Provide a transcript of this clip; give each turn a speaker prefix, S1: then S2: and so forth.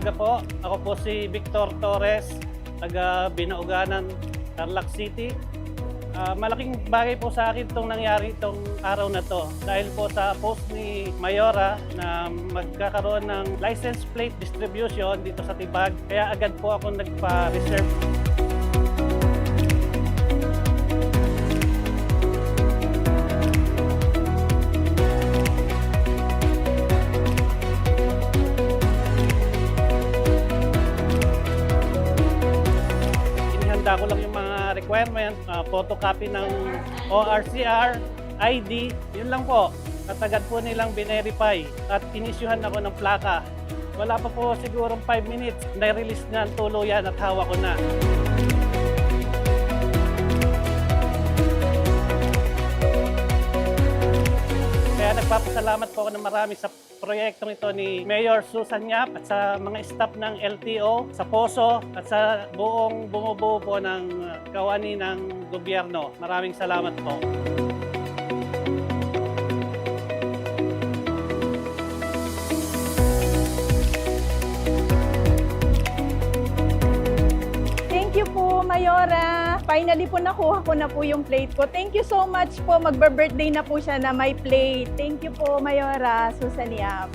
S1: umaga po. Ako po si Victor Torres, taga Binauganan, Tarlac City. Malaking bagay po sa akin itong nangyari itong araw na to dahil po sa post ni Mayora na magkakaroon ng license plate distribution dito sa Tibag. Kaya agad po ako nagpa-reserve. Inihanda ko lang yung mga requirement, photocopy ng ORCR, ID, yun lang po. At agad po nilang binerify at inisyuhan ako ng plaka. Wala pa po sigurong 5 minutes, na-release na ang tuluyan at hawak ko na. Kaya nagpapasalamat po ako ng marami sa proyektong ito ni Mayor Susan Yap at sa mga staff ng LTO, sa POSO at sa buong bumubuo po ng kawani ng gobyerno. Maraming salamat po.
S2: Thank you po, Mayora. Finally po nakuha ko na po yung plate ko. Thank you so much po. Magbe-birthday na po siya na may plate. Thank you po, Mayora. Susan Yap.